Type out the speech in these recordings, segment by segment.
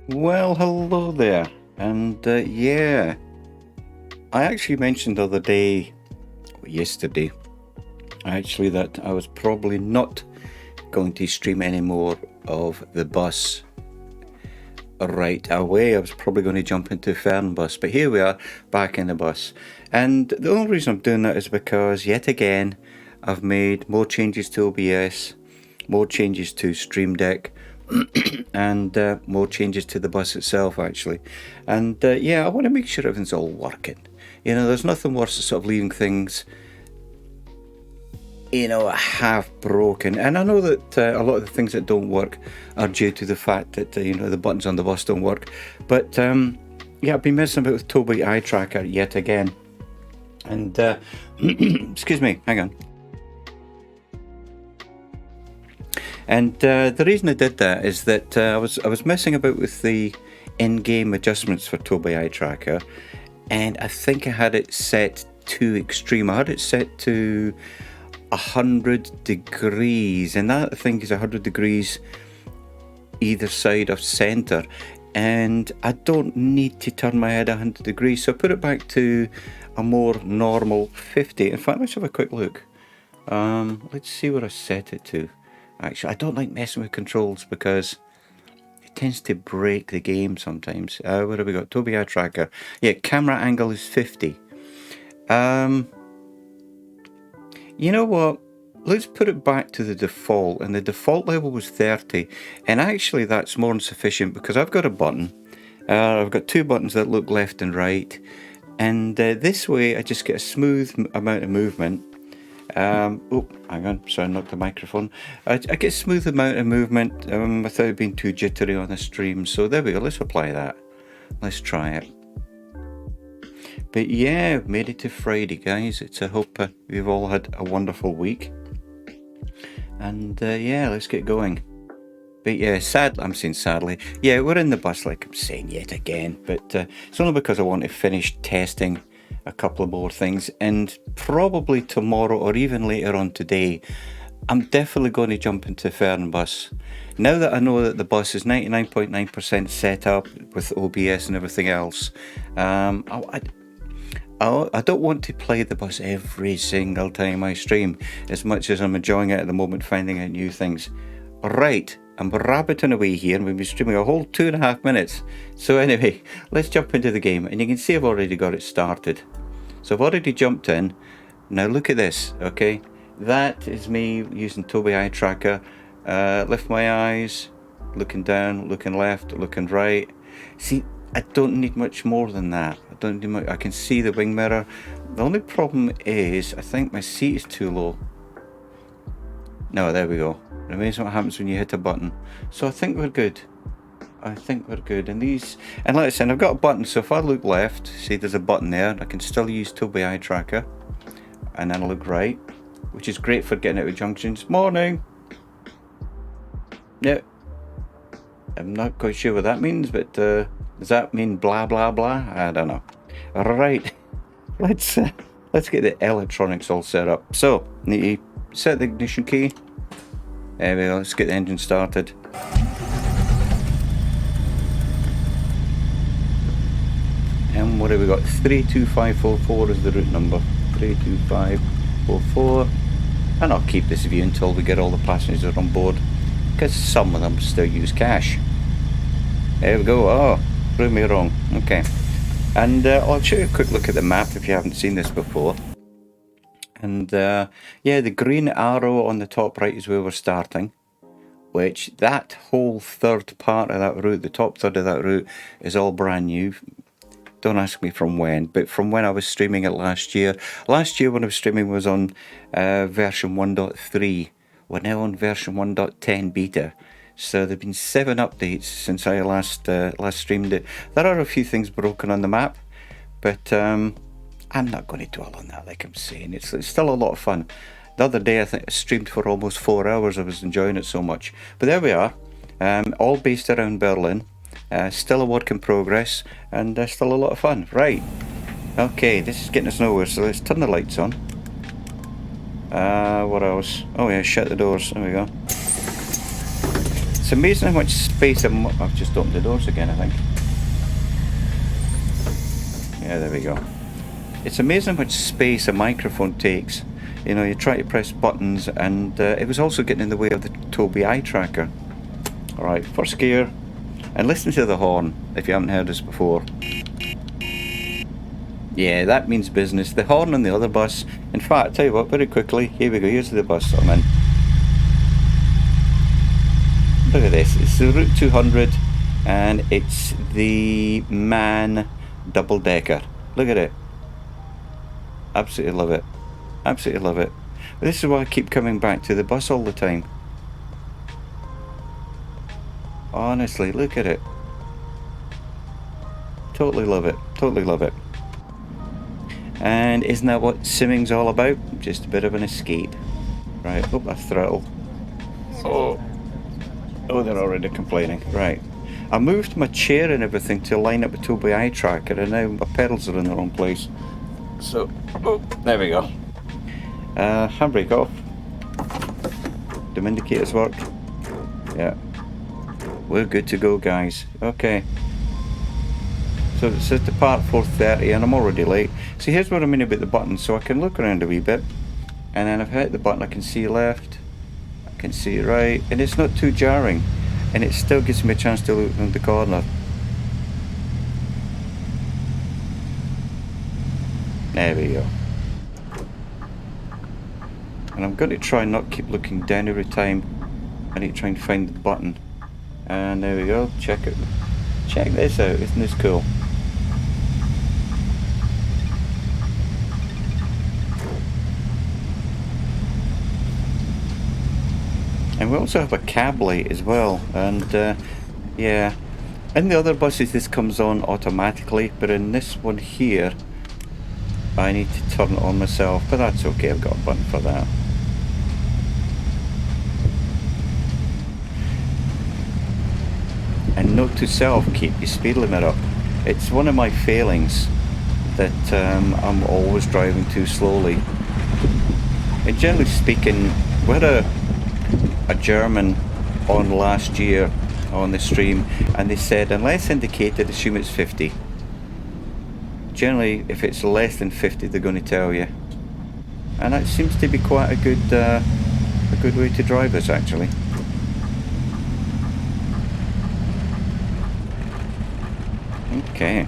Well, hello there. And yeah, I actually mentioned the other day, or yesterday, actually, that I was probably not going to stream any more of the bus right away. I was probably going to jump into Fern bus, but here we are back in the bus. And the only reason I'm doing that is because, yet again, I've made more changes to OBS, more changes to Stream Deck, and more changes to the bus itself, actually. And yeah, I want to make sure everything's all working. You know, there's nothing worse than sort of leaving things, half broken. And I know that a lot of the things that don't work are due to the fact that, the buttons on the bus don't work. But yeah, I've been messing about with Tobii eye tracker yet again. And excuse me, hang on. And the reason I did that is that I was messing about with the in-game adjustments for Tobii eye tracker, and I think I had it set too extreme. I had it set to 100 degrees, and that I think is 100 degrees either side of center, and I don't need to turn my head 100 degrees, so I put it back to a more normal 50. In fact, let's have a quick look. Let's see what I set it to. Actually, I don't like messing with controls because it tends to break the game sometimes. What have we got? Tobii eye tracker. Yeah, camera angle is 50. You know what? Let's put it back to the default, and the default level was 30, and actually that's more than sufficient because I've got a button. I've got two buttons that look left and right, and this way I just get a smooth amount of movement. Oh, hang on, sorry, I knocked the microphone. I get a smooth amount of movement without it being too jittery on the stream. So there we go, let's apply that. Let's try it. But yeah, made it to Friday, guys. I hope you've all had a wonderful week. And yeah, let's get going. But yeah, I'm saying sadly, yeah, we're in the bus like I'm saying yet again. But it's only because I want to finish testing a couple of more things, and probably tomorrow or even later on today I'm definitely going to jump into Fern bus. Now that I know that the bus is 99.9% set up with OBS and everything else, I don't want to play the bus every single time I stream, as much as I'm enjoying it at the moment, finding out new things. Right, I'm rabbiting away here, and we've been streaming a whole 2.5 minutes. So anyway, let's jump into the game, and you can see I've already got it started. So I've already jumped in. Now look at this, okay? That is me using Tobii eye tracker. Lift my eyes, looking down, looking left, looking right. See, I don't need much more than that. I don't need much. I can see the wing mirror. The only problem is I think my seat is too low. No, there we go. Amazing what happens when you hit a button. So I think we're good. And like I said, I've got a button, so if I look left, see there's a button there, I can still use Tobii eye tracker. And then I look right, which is great for getting out of junctions. Morning! Yeah. I'm not quite sure what that means, but does that mean blah blah blah? I don't know. Alright, let's get the electronics all set up. So, need to set the ignition key. There we go, let's get the engine started. And what have we got? 32544 is the route number. 32544. And I'll keep this view until we get all the passengers on board, because some of them still use cash. There we go. Oh, prove me wrong. Okay. And I'll show you a quick look at the map if you haven't seen this before. And yeah, the green arrow on the top right is where we're starting, which that whole third part of that route, the top third of that route, is all brand new. Don't ask me from when, but from when I was streaming it last year. Last year when I was streaming was on version 1.3. We're now on version 1.10 beta. So there have been 7 updates since I last streamed it. There are a few things broken on the map, but I'm not going to dwell on that like I'm saying. It's still a lot of fun. The other day I think I streamed for almost 4 hours. I was enjoying it so much. But there we are, all based around Berlin. Still a work in progress, and still a lot of fun. Right, okay, this is getting us nowhere, so let's turn the lights on. What else? Oh yeah, shut the doors, there we go. It's amazing how much space I've just opened the doors again, I think. Yeah, there we go. It's amazing how much space a microphone takes. You know, you try to press buttons, and it was also getting in the way of the Tobii eye tracker. Alright, first gear, and listen to the horn if you haven't heard this before. Yeah, that means business. The horn on the other bus. In fact, I'll tell you what, very quickly, here we go, here's the bus I'm in. Look at this, it's the Route 200, and it's the MAN double-decker. Look at it. Absolutely love it. Absolutely love it. But this is why I keep coming back to the bus all the time. Honestly, look at it. Totally love it. Totally love it. And isn't that what simming's all about? Just a bit of an escape. Right, oh, that's throttle. Oh. Oh, they're already complaining. Right. I moved my chair and everything to line up with Tobii eye tracker, and now my pedals are in the wrong place. So, oh, there we go. Handbrake off. Do indicators work? Yeah. We're good to go, guys. Okay. So it says depart 4:30, and I'm already late. See, here's what I mean about the button. So I can look around a wee bit, and then I've hit the button. I can see left, I can see right, and it's not too jarring, and it still gives me a chance to look around the corner. There we go. And I'm going to try and not keep looking down every time. I need to try and find the button. And there we go. Check it. Check this out. Isn't this cool? And we also have a cab light as well. And yeah, in the other buses this comes on automatically, but in this one here I need to turn it on myself, but that's okay, I've got a button for that. And note to self, keep your speed limit up. It's one of my failings that I'm always driving too slowly. And generally speaking, we had a German on last year on the stream, and they said unless indicated, assume it's 50. Generally, if it's less than 50, they're going to tell you, and that seems to be quite a good way to drive this, actually. Okay.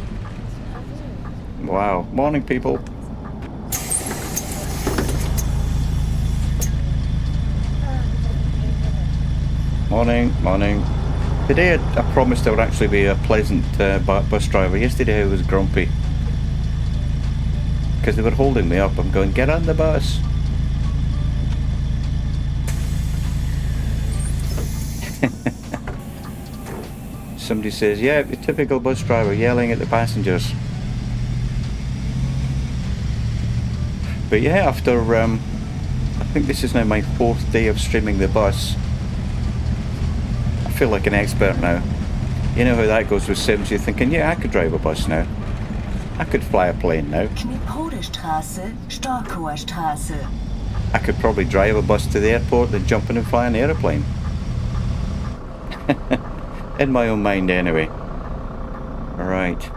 Wow. Morning, people. Morning, morning. Today I promised I would actually be a pleasant bus driver. Yesterday I was grumpy because they were holding me up. I'm going, get on the bus. Somebody says, yeah, the typical bus driver yelling at the passengers. But yeah, after I think this is now my 4th day of streaming the bus, I feel like an expert now. You know how that goes with Sims, you're thinking, yeah, I could drive a bus now. I could fly a plane now. I could probably drive a bus to the airport, then jump in and fly an aeroplane. In my own mind anyway. Alright.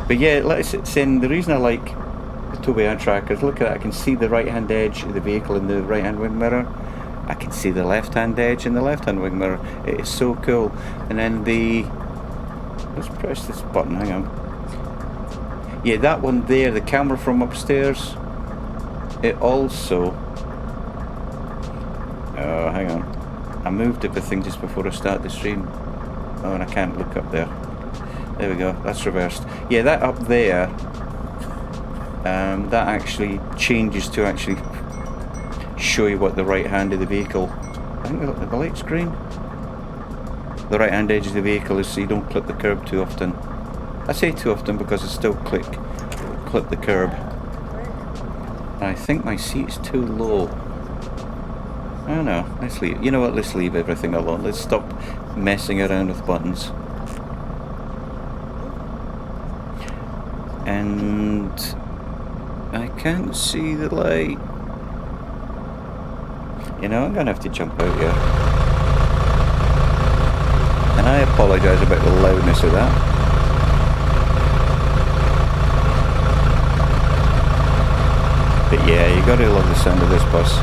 But yeah, let's saying the reason I like the Tobii eye tracker is, look at that, I can see the right hand edge of the vehicle in the right hand wing mirror. I can see the left hand edge in the left hand wing mirror. It is so cool. And then let's press this button, hang on. Yeah, that one there, the camera from upstairs, it also, oh, hang on, I moved everything just before I start the stream. Oh, and I can't look up there. There we go, that's reversed. Yeah, that up there, that actually changes to actually show you what the right hand of the vehicle, I think the light's green. The right hand edge of the vehicle is, so you don't clip the curb too often. I say too often because I still clip the curb. And I think my seat's too low. I don't know, let's leave, you know what, let's leave everything alone. Let's stop messing around with buttons. And I can't see the light. You know, I'm gonna have to jump out here. I apologise about the loudness of that. But yeah, you gotta love the sound of this bus.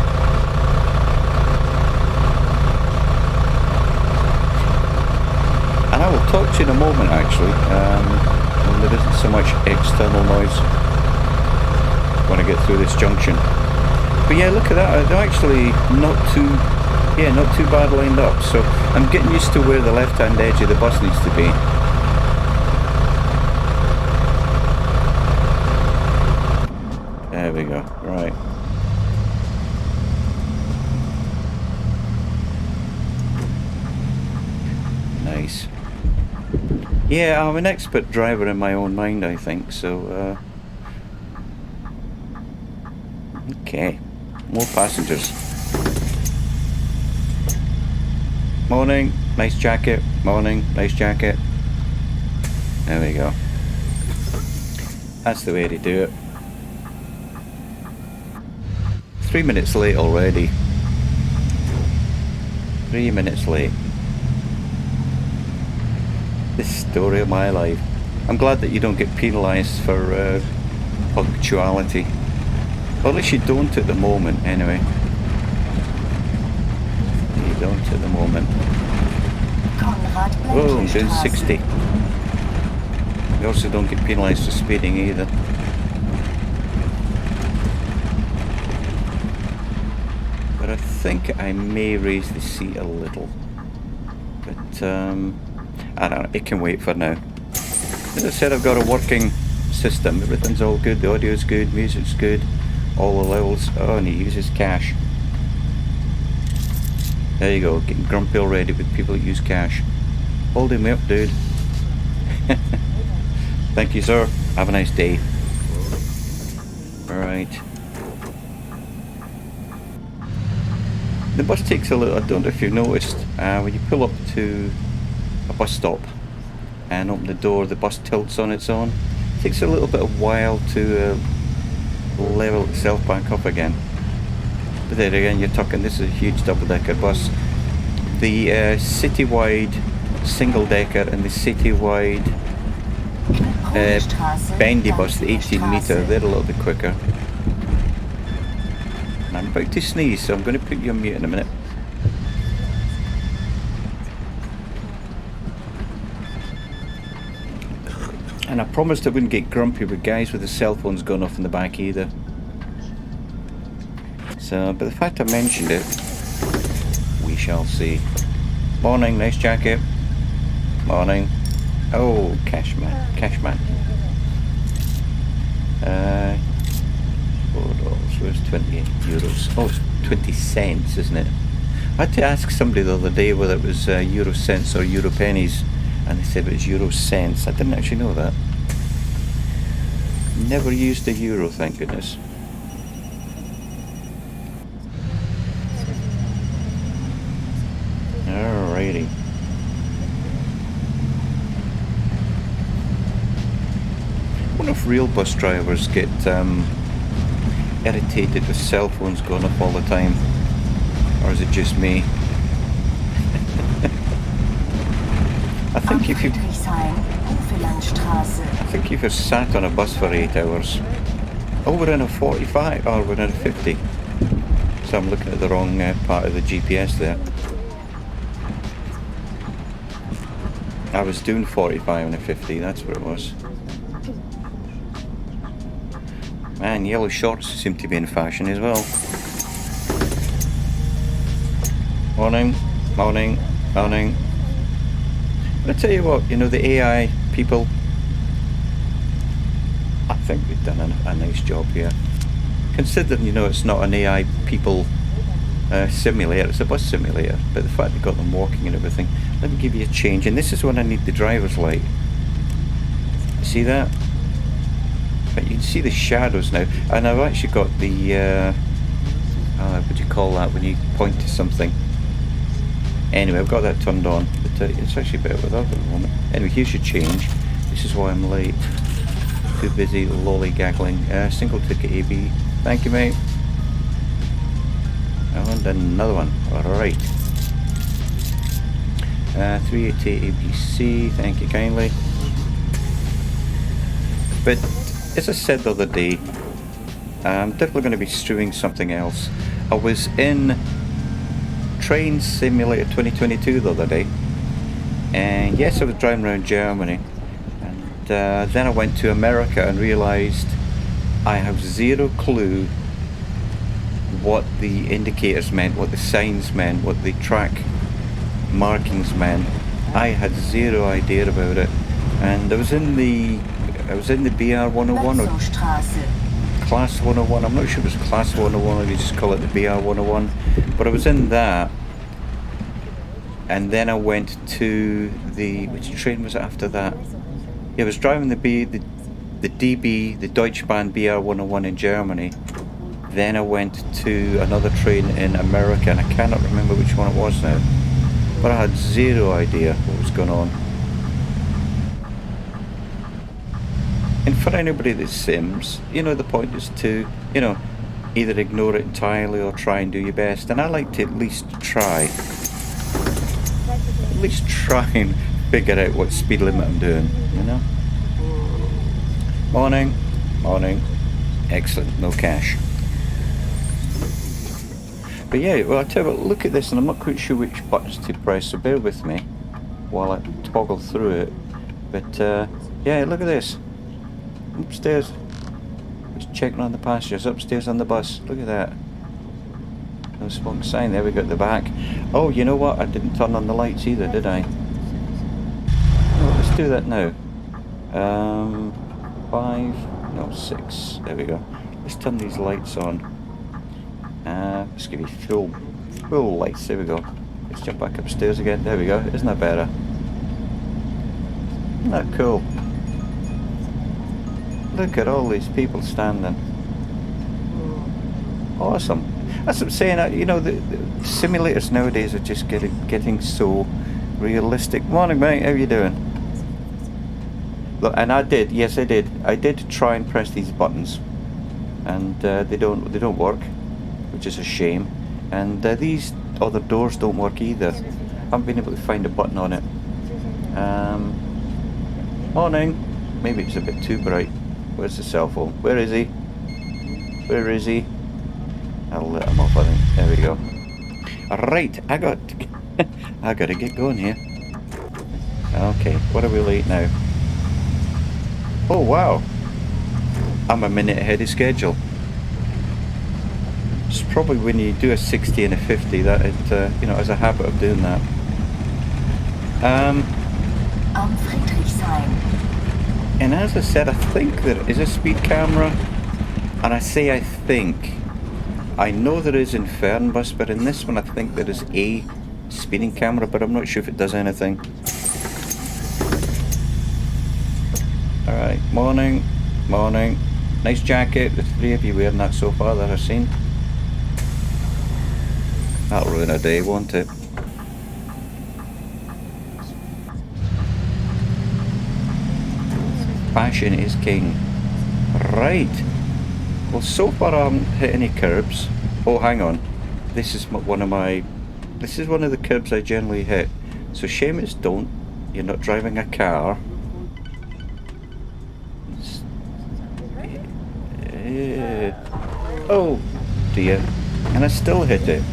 And I will talk to you in a moment actually, when there isn't so much external noise when I get through this junction. But yeah, look at that, they're actually not too bad lined up, so I'm getting used to where the left hand edge of the bus needs to be. There we go, right. Nice. Yeah, I'm an expert driver in my own mind, I think, so okay, more passengers. Morning, nice jacket. Morning, nice jacket. There we go. That's the way to do it. 3 minutes late already. 3 minutes late. The story of my life. I'm glad that you don't get penalised for punctuality. Well, at least you don't at the moment, anyway. You don't at the moment. Oh, I'm doing 60. You also don't get penalised for speeding either. But I think I may raise the seat a little. But I don't know, it can wait for now. As I said, I've got a working system. Everything's all good, the audio's good, music's good, all the levels. Oh, and he uses cash. There you go, getting grumpy already with people that use cash. Holding me up, dude. Thank you, sir. Have a nice day. Alright. The bus takes a little, I don't know if you've noticed, when you pull up to a bus stop and open the door, the bus tilts on its own. It takes a little bit of while to level itself back up again. But there again, you're talking, this is a huge double-decker bus. The citywide single-decker and the citywide bendy bus, the 18 metre, they're a little bit quicker. And I'm about to sneeze, so I'm going to put you on mute in a minute. And I promised I wouldn't get grumpy with guys with the cell phones going off in the back either. So, but the fact I mentioned it, we shall see. Morning, nice jacket. Morning. Oh, Cashman. $4, where's 28 euros? Oh, it's 20 cents, isn't it? I had to ask somebody the other day whether it was euro cents or euro pennies, and they said it was euro cents. I didn't actually know that. Never used a euro, thank goodness. Alrighty. I wonder if real bus drivers get irritated with cell phones going off all the time, or is it just me? I think if you're sat on a bus for 8 hours, oh, we're in a 45, or we're in a 50. So I'm looking at the wrong part of the GPS there. I was doing 45 and a 50, that's what it was. Man, yellow shorts seem to be in fashion as well. Morning, morning, morning. But I tell you what, you know, the AI people, I think they've done a nice job here. Considering, you know, it's not an AI people simulator, it's a bus simulator, but the fact they've got them walking and everything. Let me give you a change, and this is when I need the driver's light. See that? But you can see the shadows now, and I've actually got the what do you call that when you point to something? Anyway, I've got that turned on, but it's actually better without at the moment. Anyway, here's your change. This is why I'm late. Too busy lollygaggling. Single ticket AB. Thank you, mate. And another one. Alright. 380 ABC, thank you kindly. But as I said the other day, I'm definitely going to be streaming something else. I was in Train Simulator 2022 the other day, and yes, I was driving around Germany, and then I went to America and realised I have zero clue what the indicators meant, what the signs meant, what the track markings meant. I had zero idea about it, and I was in the BR 101 or Class 101. I'm not sure if it was Class 101 or you just call it the BR 101, but I was in that, and then I went to which train was it after that? Yeah, I was driving the DB, the Deutsche Bahn BR 101 in Germany. Then I went to another train in America, and I cannot remember which one it was now. But I had zero idea what was going on. And for anybody that sims, you know, the point is to, you know, either ignore it entirely or try and do your best. And I like to at least try. At least try and figure out what speed limit I'm doing, you know? Morning. Morning. Excellent. No cash. But yeah, well, I tell you what, look at this, and I'm not quite sure which buttons to press, so bear with me while I toggle through it. But yeah, look at this. Upstairs. Just checking on the passengers. Upstairs on the bus. Look at that. No smoke sign. There we go at the back. Oh, you know what? I didn't turn on the lights either, did I? Oh, let's do that now. 6. There we go. Let's turn these lights on. Let's give you full lights. There we go. Let's jump back upstairs again. There we go. Isn't that better? Isn't that cool? Look at all these people standing. Awesome. That's what I'm saying. You know, the simulators nowadays are just getting so realistic. Morning, mate. How you doing? Look, and I did. Yes, I did. I did try and press these buttons, and they don't work, which is a shame. And these other doors don't work either. I haven't been able to find a button on it. Morning. Maybe it's a bit too bright. Where's the cell phone? Where is he? Where is he? I'll let him off, I think. There we go. Right, I got to get going here. Okay, what are we late now? Oh wow, I'm a minute ahead of schedule. It's probably when you do a 60 and a 50 that it, you know, has a habit of doing that. And as I said, I think there is a speed camera, and I say I think. I know there is in Fernbus, but in this one I think there is a speeding camera, but I'm not sure if it does anything. Alright, morning, morning. Nice jacket, the three of you wearing that so far that I've seen. That'll ruin a day, won't it? Fashion is king. Right. Well, so far I haven't hit any curbs. Oh, hang on. This is one of the curbs I generally hit. So Seamus, don't. You're not driving a car. Oh dear. And I still hit it.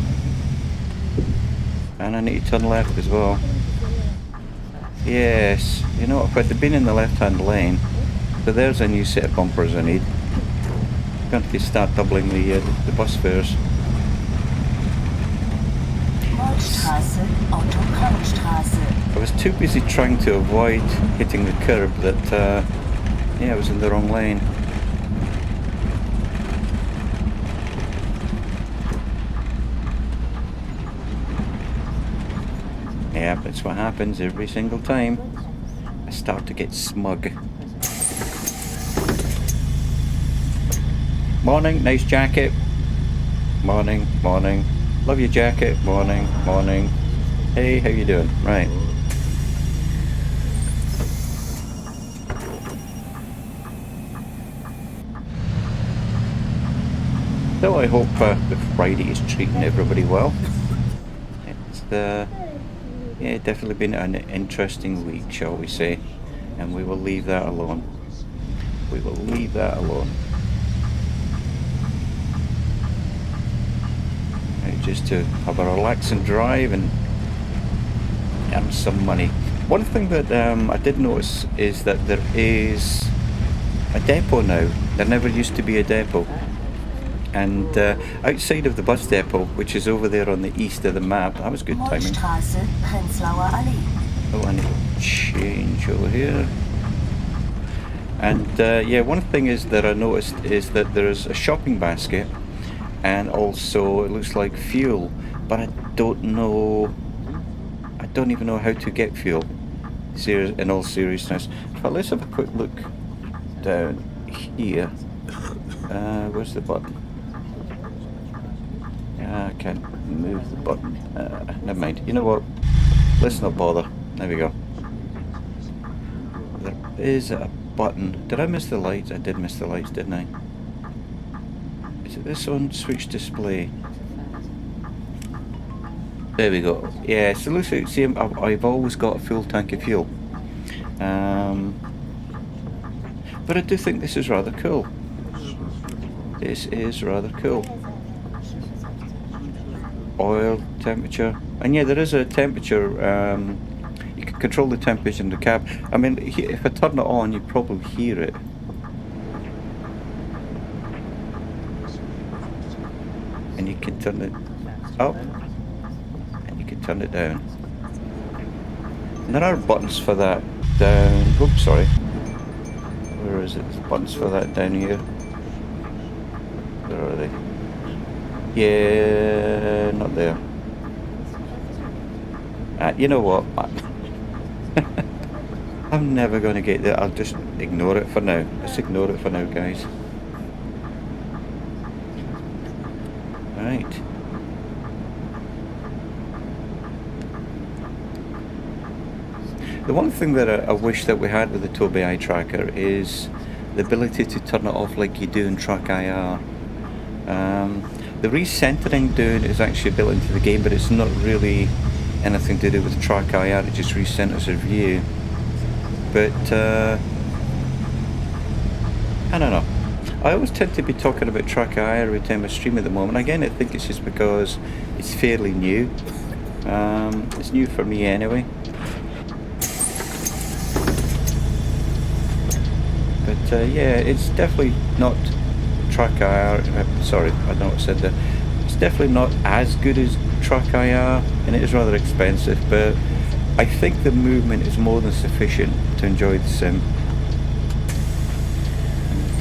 And I need to turn left as well. Yes. You know, if I'd have been in the left-hand lane, so there's a new set of bumpers I need. I'm going to start doubling the bus fares. I was too busy trying to avoid hitting the curb that, yeah, I was in the wrong lane. Yeah, that's what happens every single time. I start to get smug. Morning, nice jacket. Morning, morning. Love your jacket. Morning, morning. Hey, how you doing? Right. So I hope the Friday is treating everybody well. It's Yeah, definitely been an interesting week, shall we say. And we will leave that alone. We will leave that alone. Right, just to have a relaxing drive and earn some money. One thing that I did notice is that there is a depot now. There never used to be a depot. And outside of the bus depot, which is over there on the east of the map, that was good timing. Oh, I need to change over here. And yeah, one thing is that I noticed is that there's a shopping basket, and also it looks like fuel, but I don't know. I don't even know how to get fuel. In all seriousness, but let's have a quick look down here. Where's the button? I can't move the button. Never mind. You know what? Let's not bother. There we go. There is a button. Did I miss the lights? I did miss the lights, didn't I? Is it this one? Switch display. There we go. Yeah, so looks like, see, I've always got a full tank of fuel. But I do think this is rather cool. This is rather cool. Oil, temperature. And yeah, there is a temperature. You can control the temperature in the cab. I mean, if I turn it on, you probably hear it. And you can turn it up. And you can turn it down. And there are buttons for that down. Oops, sorry. Where is it? There's buttons for that down here. Where are they? Yeah, not there. You know what? I'm never going to get there. I'll just ignore it for now. Let's ignore it for now, guys. Right. The one thing that I wish that we had with the Tobii Eye Tracker is the ability to turn it off like you do in Track IR. The recentering doing is actually built into the game, but it's not really anything to do with Track IR, it just recenters your view. But I don't know. I always tend to be talking about Track IR every time I stream at the moment. Again, I think it's just because it's fairly new. It's new for me anyway. But yeah, it's definitely not Track IR. Sorry, I know what I said there. It's definitely not as good as Track IR, and it is rather expensive, but I think the movement is more than sufficient to enjoy the sim.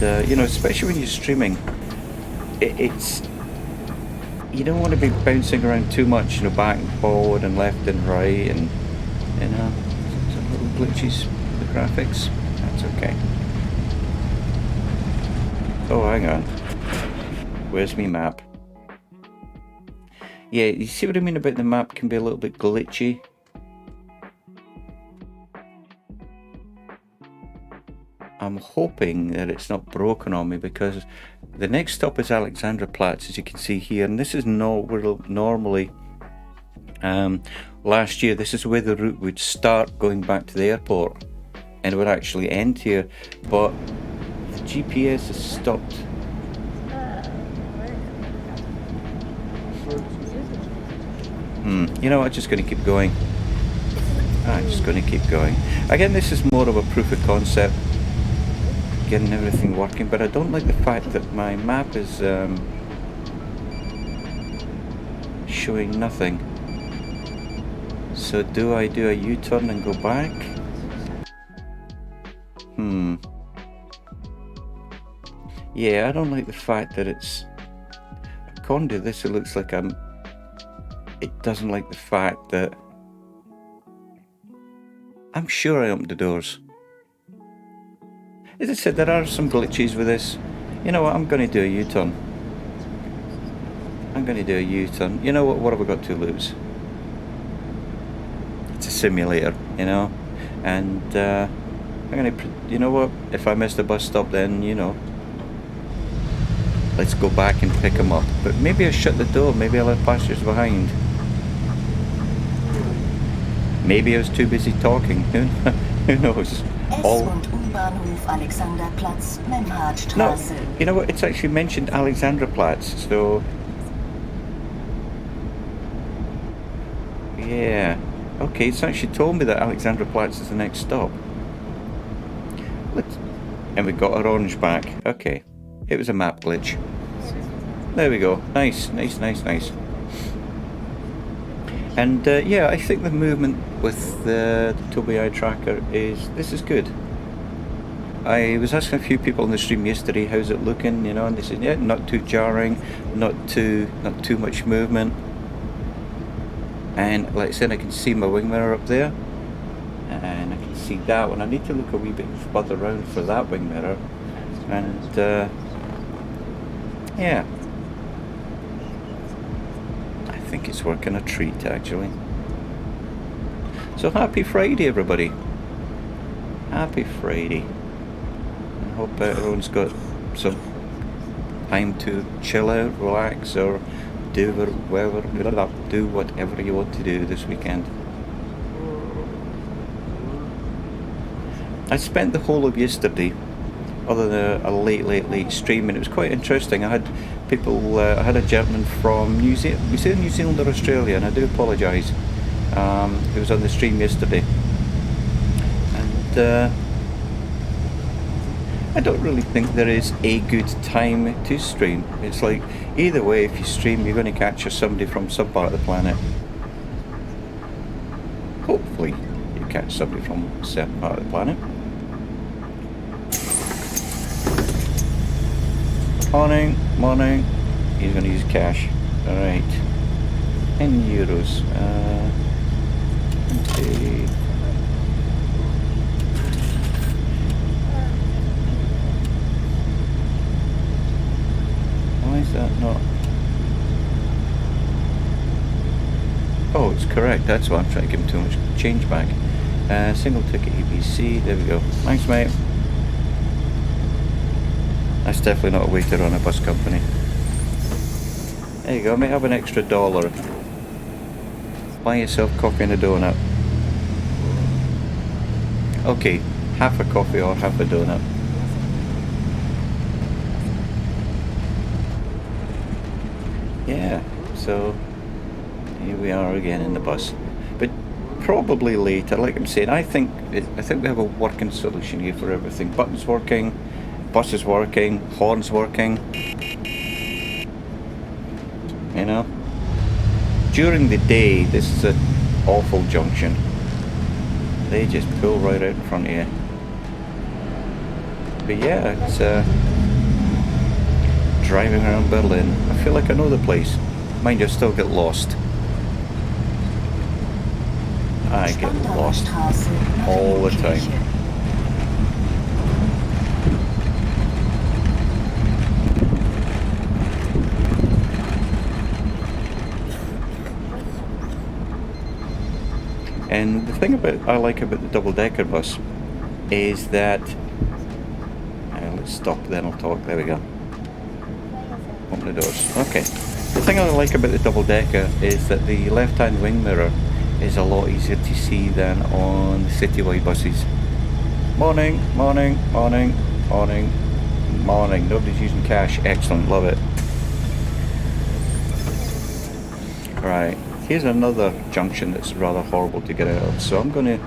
And you know, especially when you're streaming, it's you don't want to be bouncing around too much, you know, back and forward and left and right, and you know, some little glitches with the graphics. That's okay. Oh, hang on. Where's my map? Yeah, you see what I mean about the map can be a little bit glitchy. I'm hoping that it's not broken on me, because the next stop is Alexanderplatz, as you can see here, and this is not where normally last year this is where the route would start going back to the airport, and it would actually end here, but the GPS has stopped. You know what, I'm just going to keep going. I'm just going to keep going. Again, this is more of a proof of concept, getting everything working, but I don't like the fact that my map is showing nothing. So do I do a U-turn and go back? Yeah, I don't like the fact that it's... According to this, it looks like it doesn't like the fact that... I'm sure I opened the doors. As I said, there are some glitches with this. You know what, I'm going to do a U-turn. I'm going to do a U-turn. You know what have I got to lose? It's a simulator, you know? And I'm going to, you know what, if I miss the bus stop, then, you know, let's go back and pick them up. But maybe I shut the door, maybe I left passengers behind. Maybe I was too busy talking. Who knows? All... U-Bahnhof Alexanderplatz, No, Memhardstraße. you know what? It's actually mentioned Alexanderplatz, so... Yeah. Okay, it's actually told me that Alexanderplatz is the next stop. And we got our orange back. Okay. It was a map glitch. There we go. Nice, nice, nice, nice. And yeah, I think the movement with the Tobii Eye Tracker this is good. I was asking a few people on the stream yesterday, how's it looking, you know, and they said, yeah, not too jarring, not too much movement. And like I said, I can see my wing mirror up there, and I can see that one. I need to look a wee bit further around for that wing mirror, and yeah, I think it's working a treat actually. So happy Friday, everybody! Happy Friday! I hope everyone's got some time to chill out, relax, or do whatever you want to do this weekend. I spent the whole of yesterday, other than a late stream, and it was quite interesting. I had people, I had a gentleman from New Zealand, we say New Zealand or Australia, and I do apologise, who was on the stream yesterday. And I don't really think there is a good time to stream. It's like, either way, if you stream, you're going to catch somebody from some part of the planet. Hopefully, you catch somebody from a certain part of the planet. Morning, morning. He's going to use cash. Alright. In euros. Okay. Why is that not? Oh, it's correct. That's why I'm trying to give him too much change back. Single ticket EBC. There we go. Thanks, mate. That's definitely not a way to run a bus company. There you go. Mate, have an extra $1. Buy yourself coffee and a donut. Okay, half a coffee or half a donut. Yeah, so here we are again in the bus, but probably later. Like I'm saying, I think we have a working solution here for everything. Buttons working, bus is working, horns working. You know, during the day, this is an awful junction. They just pull right out in front of you. But yeah, it's driving around Berlin. I feel like I know the place. Mind you, I still get lost. I get lost all the time. And the thing I like about the double-decker bus is that... let's stop, then I'll talk. There we go. Open the doors. Okay. The thing I like about the double-decker is that the left-hand wing mirror is a lot easier to see than on the citywide buses. Morning, morning, morning, morning, morning. Nobody's using cash. Excellent, love it. Right, here's another junction that's rather horrible to get out of. So I'm going to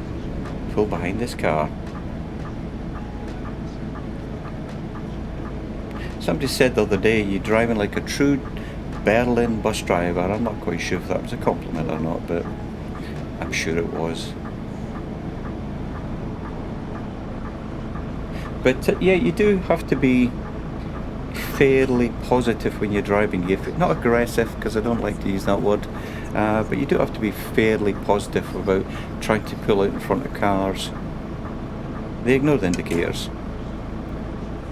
pull behind this car. Somebody said the other day, you're driving like a true Berlin bus driver. I'm not quite sure if that was a compliment or not, but I'm sure it was. But yeah, you do have to be fairly positive when you're driving. Not aggressive, because I don't like to use that word, but you do have to be fairly positive about trying to pull out in front of cars. They ignore the indicators.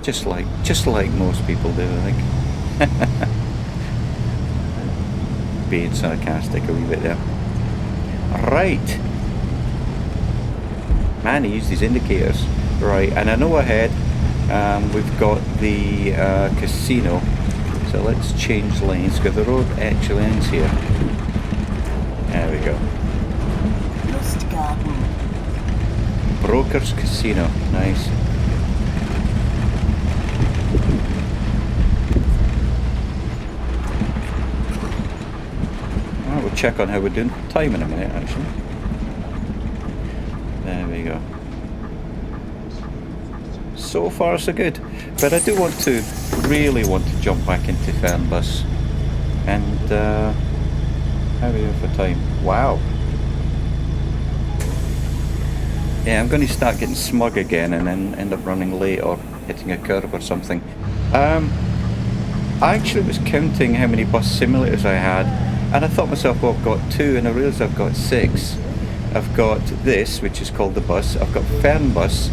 Just like most people do, I think. Being sarcastic a wee bit there. Right. Man, he used his indicators. Right, and I know ahead we've got the casino. So let's change lanes, because the road actually ends here. There we go. Brokers Casino. Nice. Well, we'll check on how we're doing time in a minute, actually. There we go. So far so good, but I do really want to jump back into Fernbus. And how are we doing for time? Wow. Yeah, I'm going to start getting smug again and then end up running late or hitting a curb or something. I actually was counting how many bus simulators I had, and I thought myself, well, I've got 2, and I realised I've got 6. I've got this, which is called the bus. I've got Fernbus,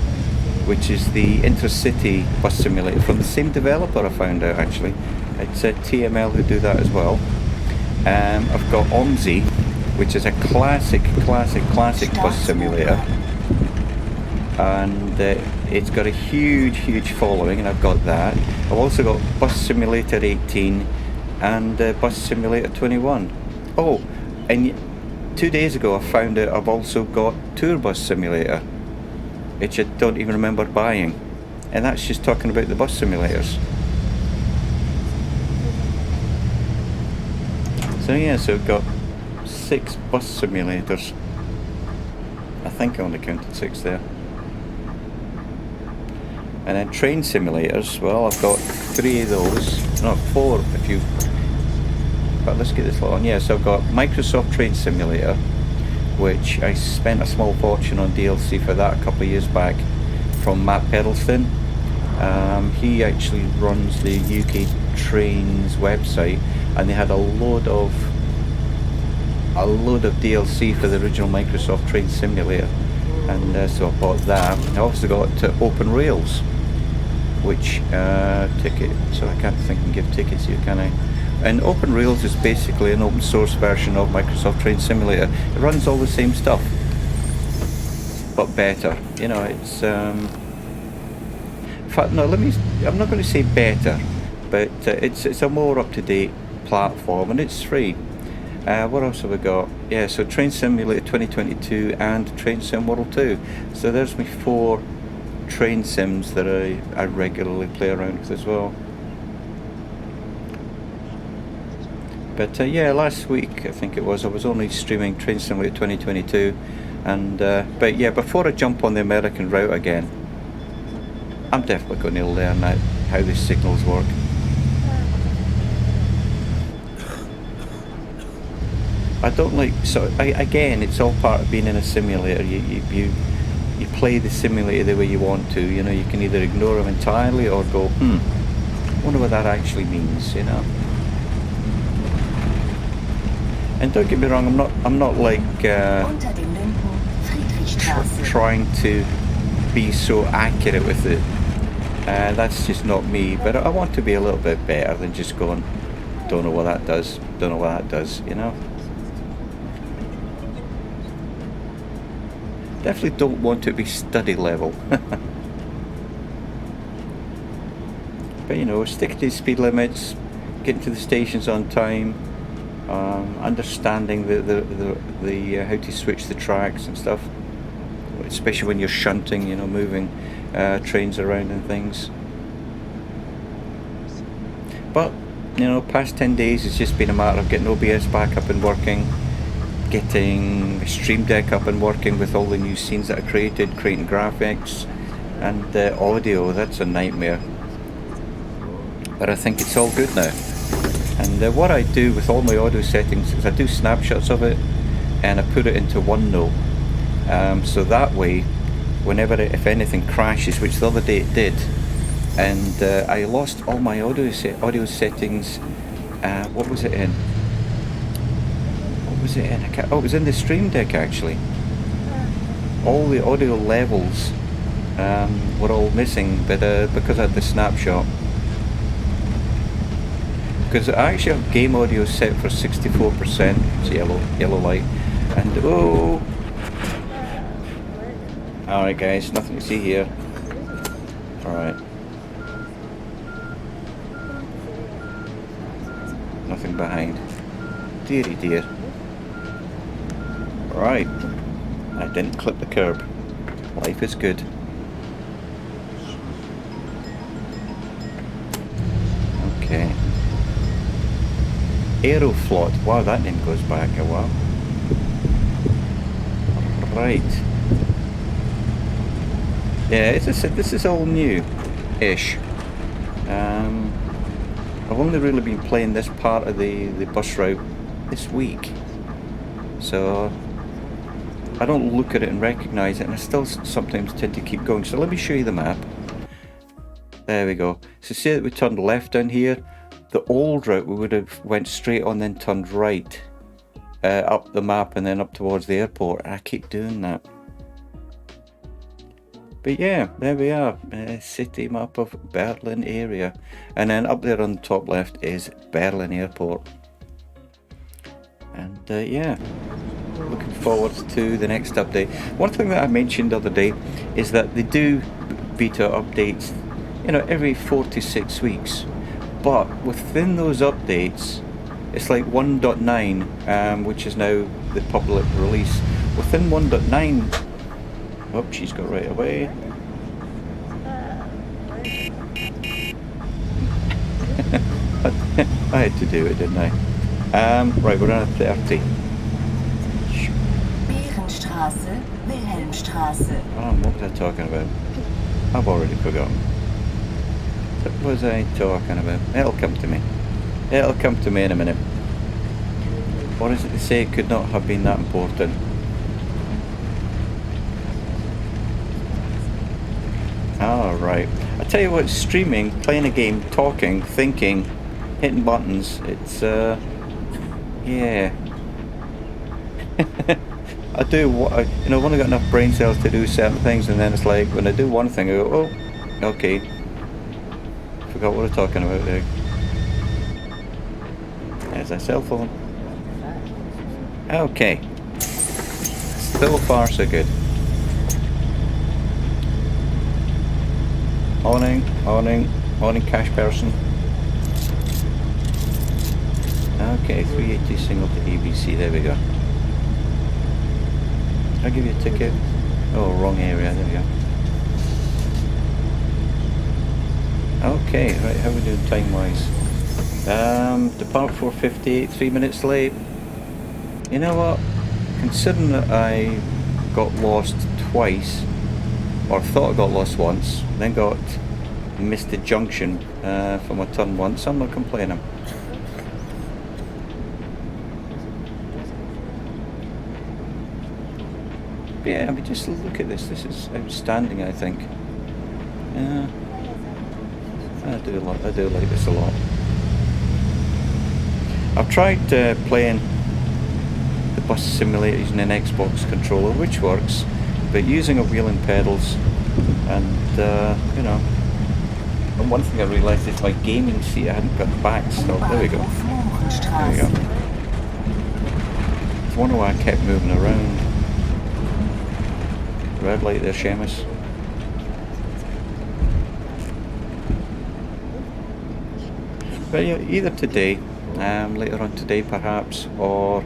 which is the intercity bus simulator from the same developer, I found out, actually. It's TML who do that as well. I've got OMSI, which is a classic bus simulator. And it's got a huge following, and I've got that. I've also got Bus Simulator 18 and Bus Simulator 21. Oh, and 2 days ago I found out I've also got Tour Bus Simulator, which I don't even remember buying, and that's just talking about the bus simulators. So yeah, so I've got 6 bus simulators. I think I only counted 6 there. And then train simulators, well, I've got 3 of those, not 4 if you, but let's get this lot on. Yeah, so I've got Microsoft Train Simulator, which I spent a small fortune on DLC for that a couple of years back from Matt Peddleston. He actually runs the UK Trains website, and they had a load of DLC for the original Microsoft Train Simulator, and so I bought that. I also got Open Rails, which ticket, so I can't think and give tickets here, can I? And Open Rails is basically an open source version of Microsoft Train Simulator. It runs all the same stuff, but better. You know, it's in fact, no, I'm not going to say better, but it's a more up-to-date platform, and it's free. What else have we got? Yeah, so Train Simulator 2022 and Train Sim World 2. So there's my 4 train sims that I regularly play around with as well. But yeah, last week I think it was, I was only streaming Train Simulator 2022, and but yeah, before I jump on the American route again, I'm definitely going to learn how the signals work. I don't like, so again, it's all part of being in a simulator. You play the simulator the way you want to. You know, you can either ignore them entirely or go, wonder what that actually means. You know. And don't get me wrong, I'm not like trying to be so accurate with it. That's just not me. But I want to be a little bit better than just going, don't know what that does. Don't know what that does. You know. Definitely don't want to be study level. But you know, stick to speed limits, getting to the stations on time, understanding the how to switch the tracks and stuff, especially when you're shunting, you know, moving trains around and things. But you know, past 10 days it's just been a matter of getting OBS back up and working, getting Stream Deck up and working with all the new scenes that I created, creating graphics, and audio. That's a nightmare, but I think it's all good now. And what I do with all my audio settings is I do snapshots of it and I put it into OneNote, so that way whenever if anything crashes, which the other day it did, and I lost all my audio settings. What was it in? Oh, it was in the Stream Deck actually. All the audio levels were all missing, but because I had the snapshot. Because I actually have game audio set for 64%, it's yellow light, and oh! Alright guys, nothing to see here. Alright. Nothing behind. Dearie dear. Right, I didn't clip the curb. Life is good. Okay. Aeroflot. Wow, that name goes back a while. Right. Yeah, as I said, this is all new-ish. I've only really been playing this part of the bus route this week. So I don't look at it and recognise it, and I still sometimes tend to keep going. So let me show you the map. There we go. So see that we turned left down here. The old route we would have went straight on, then turned right up the map and then up towards the airport. And I keep doing that. But yeah, there we are. City map of Berlin area. And then up there on the top left is Berlin Airport. And yeah, looking forward to the next update. One thing that I mentioned the other day is that they do beta updates, you know, every 4 to 6 weeks. But within those updates, it's like 1.9, which is now the public release. Within 1.9, oh, she's got right away. I had to do it, didn't I? Right, we're on a 30. Behrenstraße, Wilhelmstraße. What was I talking about? I've already forgotten. What was I talking about? It'll come to me. It'll come to me in a minute. What is it they say? It could not have been that important. Alright. I tell you what, streaming, playing a game, talking, thinking, hitting buttons, it's, yeah. I do what, you know, I've only got enough brain cells to do certain things, and then it's like, when I do one thing, I go, oh, okay. Forgot what I was talking about there. There's a cell phone. Okay. So far, so good. Awning, cash person. Okay, 380 single to ABC, there we go. I'll give you a ticket. Oh, wrong area, there we go. Okay, right, how are we doing time-wise? Depart 4:58, 3 minutes late. You know what? Considering that I got lost twice, or thought I got lost once, then missed the junction for my turn once, I'm not complaining. But yeah, I mean, just look at this. This is outstanding, I think. Yeah, I do like this a lot. I've tried playing the bus simulator using an Xbox controller, which works, but using a wheel and pedals, and you know. And one thing I realised is my gaming seat, I hadn't got the back stuff. There we go. There we go. I wonder why I kept moving around. Red light there, Seamus. But yeah, either today, later on today perhaps, or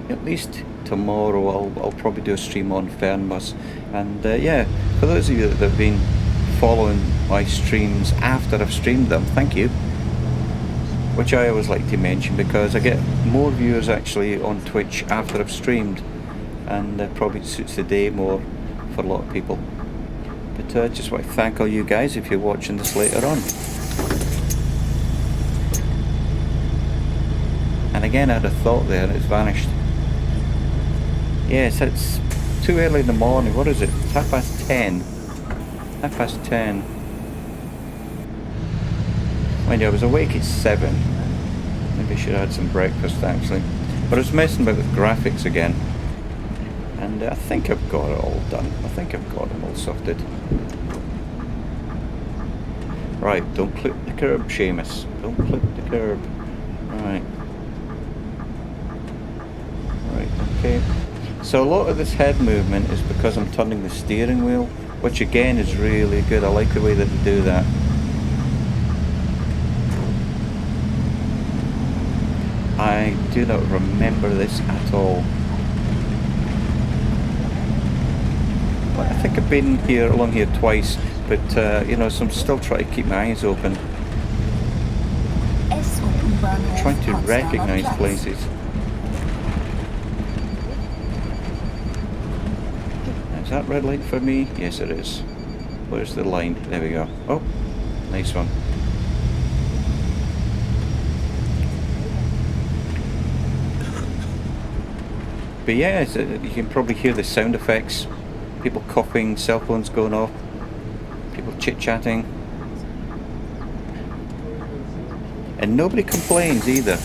at least tomorrow I'll probably do a stream on Fernbus. And yeah, for those of you that have been following my streams after I've streamed them, thank you. Which I always like to mention, because I get more viewers actually on Twitch after I've streamed, and probably suits the day more for a lot of people. But I just want to thank all you guys if you're watching this later on. And again, I had a thought there and it's vanished. Yes, it's too early in the morning. What is it? It's 10:30. 10:30. Mind you, I was awake at 7. Maybe I should have had some breakfast actually. But I was messing about with graphics again. And I think I've got it all done. I think I've got them all sorted. Right, don't clip the curb, Seamus. Don't clip the curb. Right. Right, okay. So a lot of this head movement is because I'm turning the steering wheel, which again is really good. I like the way that they do that. I do not remember this at all. I've been here along here twice, but you know, so I'm still trying to keep my eyes open, trying to recognise places. Is that red light for me? Yes, it is. Where's the line? There we go. Oh, nice one. But yeah, you can probably hear the sound effects. People coughing, cell phones going off, people chit-chatting. And nobody complains either.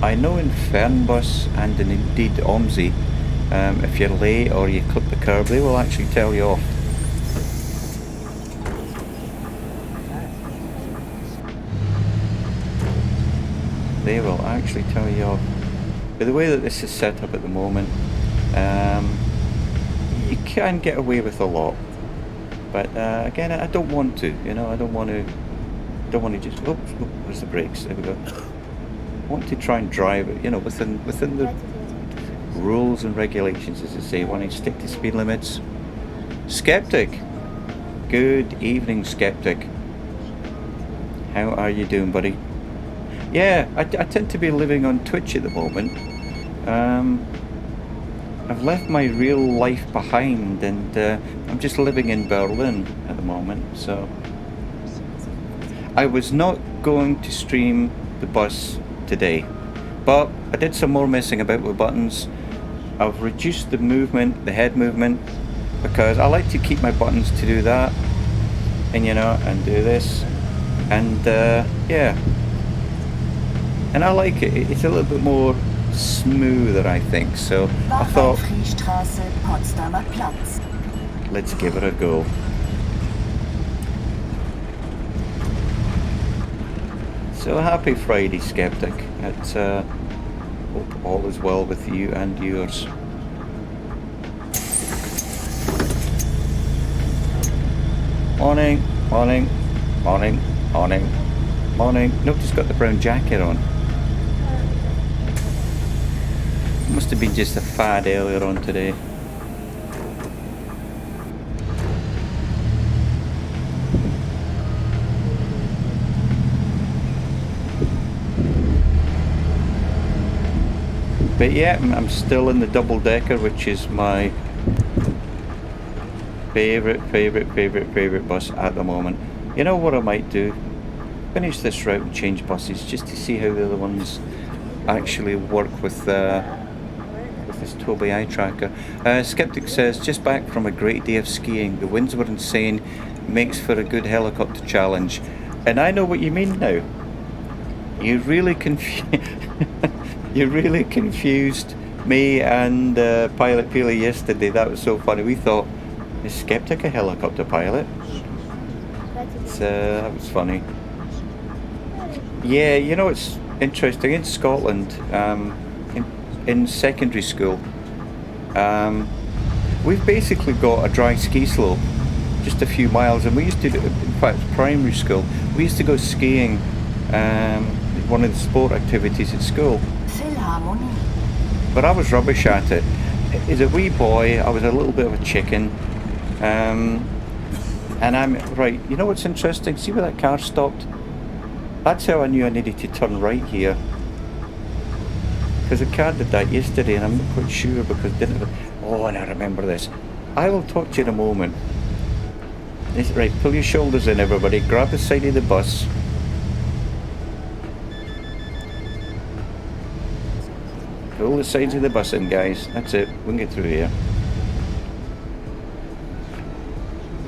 I know in Fernbus and in indeed OMSI, if you're late or you clip the curb, they will actually tell you off. They will actually tell you off. But the way that this is set up at the moment, you can get away with a lot. But again, I don't want to. You know, I don't want to just. Oh, where's the brakes? There we go. I want to try and drive it. You know, within the rules and regulations, as I say. Want to stick to speed limits. Skeptic. Good evening, Skeptic. How are you doing, buddy? Yeah, I tend to be living on Twitch at the moment. I've left my real life behind, and I'm just living in Berlin at the moment. So I was not going to stream the bus today, but I did some more messing about with buttons. I've reduced the movement, the head movement, because I like to keep my buttons to do that, and you know, and do this, and yeah. And I like it. It's a little bit more smoother, I think. So I thought, let's give it a go. So happy Friday, Skeptic. It's hope all is well with you and yours. Morning, morning, morning, morning, morning. Nobody's got the brown jacket on. Must have been just a fad earlier on today. But yeah, I'm still in the double decker, which is my favorite bus at the moment. You know what I might do? Finish this route and change buses just to see how the other ones actually work with this Tobii eye tracker. Skeptic says, just back from a great day of skiing. The winds were insane. Makes for a good helicopter challenge. And I know what you mean now. You really you really confused me and Pilot Peely yesterday. That was so funny. We thought, is Skeptic a helicopter pilot? That was funny. Yeah, you know, it's interesting. In Scotland, in secondary school, we've basically got a dry ski slope just a few miles, and we used to do, in fact, primary school, we used to go skiing, one of the sport activities at school. But I was rubbish at it. As a wee boy, I was a little bit of a chicken, and I'm right. You know what's interesting? See where that car stopped? That's how I knew I needed to turn right here. Because the car did that yesterday, and I'm not quite sure because it didn't. Oh, and I remember this. I will talk to you in a moment. Right, pull your shoulders in, everybody. Grab the side of the bus. Pull the sides of the bus in, guys. That's it. We can get through here.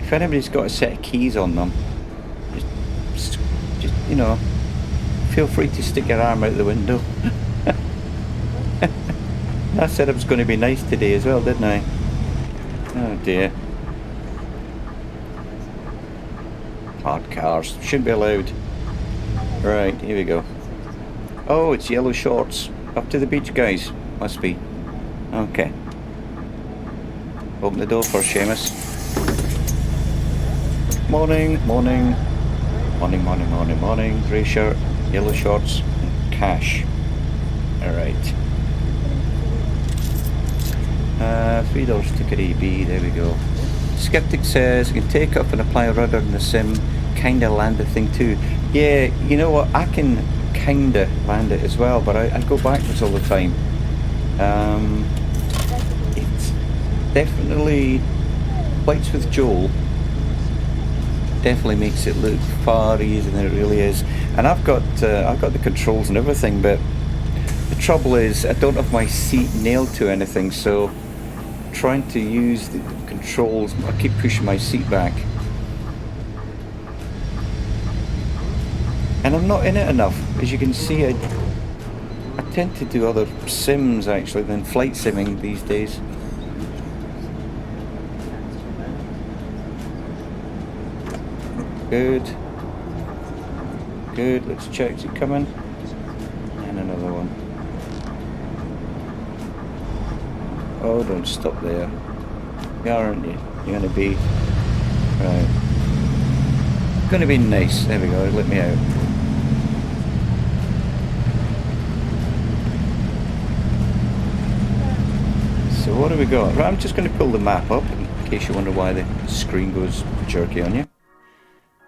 If anybody's got a set of keys on them, just you know, feel free to stick your arm out the window. I said I was going to be nice today as well, didn't I? Oh dear. Hard cars. Shouldn't be allowed. Right, here we go. Oh, it's yellow shorts. Up to the beach, guys. Must be. Okay. Open the door for Seamus. Morning, morning. Morning, morning, morning, morning. Grey shirt, yellow shorts, and cash. Alright. $3 ticket AB, there we go. Skeptic says, I can take up and apply a rudder in the sim, kinda land the thing too. Yeah, you know what, I can kinda land it as well, but I go backwards all the time. It's definitely, Flights with Joel definitely makes it look far easier than it really is. And I've got the controls and everything, but the trouble is I don't have my seat nailed to anything, so trying to use the controls, I keep pushing my seat back. And I'm not in it enough. As you can see, I tend to do other sims actually than flight simming these days. Good. Good, let's check, is it coming? And another one. Oh, don't stop there. You are, aren't you? You're gonna be... Right. Gonna be nice. There we go, let me out. So what have we got? Right, I'm just going to pull the map up in case you wonder why the screen goes jerky on you.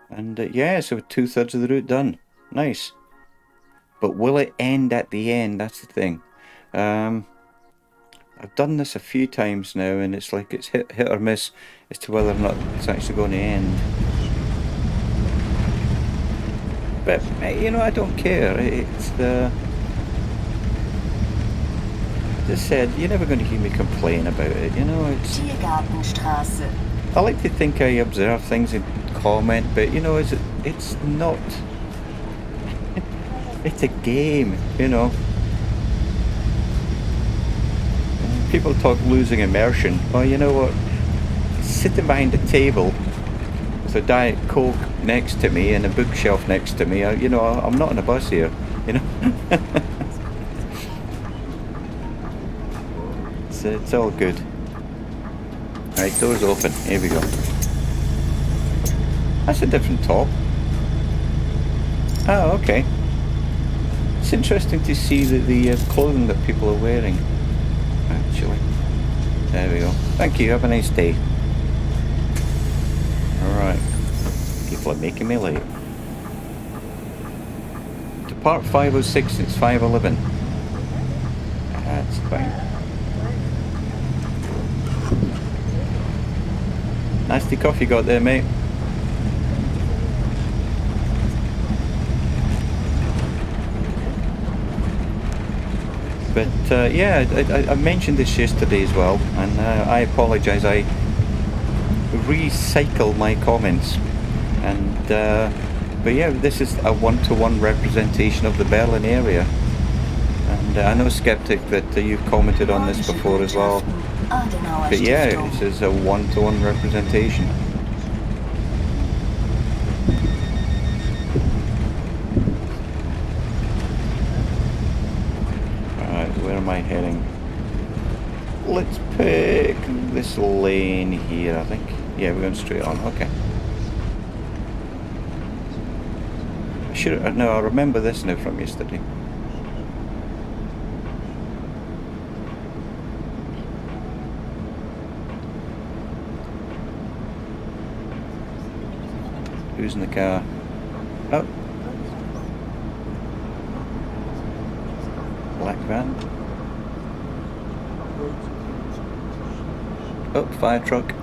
And yeah, so 2/3 of the route done. Nice. But will it end at the end? That's the thing. I've done this a few times now, and it's like it's hit or miss as to whether or not it's actually going to end. But you know, I don't care. It's the... As I said, you're never going to hear me complain about it, you know, it's... Tiergartenstraße. I like to think I observe things and comment, but you know, it's not... It's a game, you know. People talk losing immersion. Well, you know what? Sitting behind a table with a Diet Coke next to me and a bookshelf next to me, you know, I'm not on a bus here, you know. It's all good. Right, doors open. Here we go. That's a different top. Oh, okay. It's interesting to see the clothing that people are wearing, actually. There we go. Thank you. Have a nice day. Alright. People are making me late. Depart 5:06. It's 5:11. That's fine. Nasty coffee got there, mate. But yeah, I mentioned this yesterday as well, and I apologise. I recycle my comments, and but yeah, this is a one-to-one representation of the Berlin area. And I know, Skeptic, that you've commented on this before as well. But yeah, this is a one-to-one representation. Alright, where am I heading? Let's pick this lane here, I think. Yeah, we're going straight on, okay. No, I remember this now from yesterday. Who's in the car? Oh. Black van. Oh, fire truck.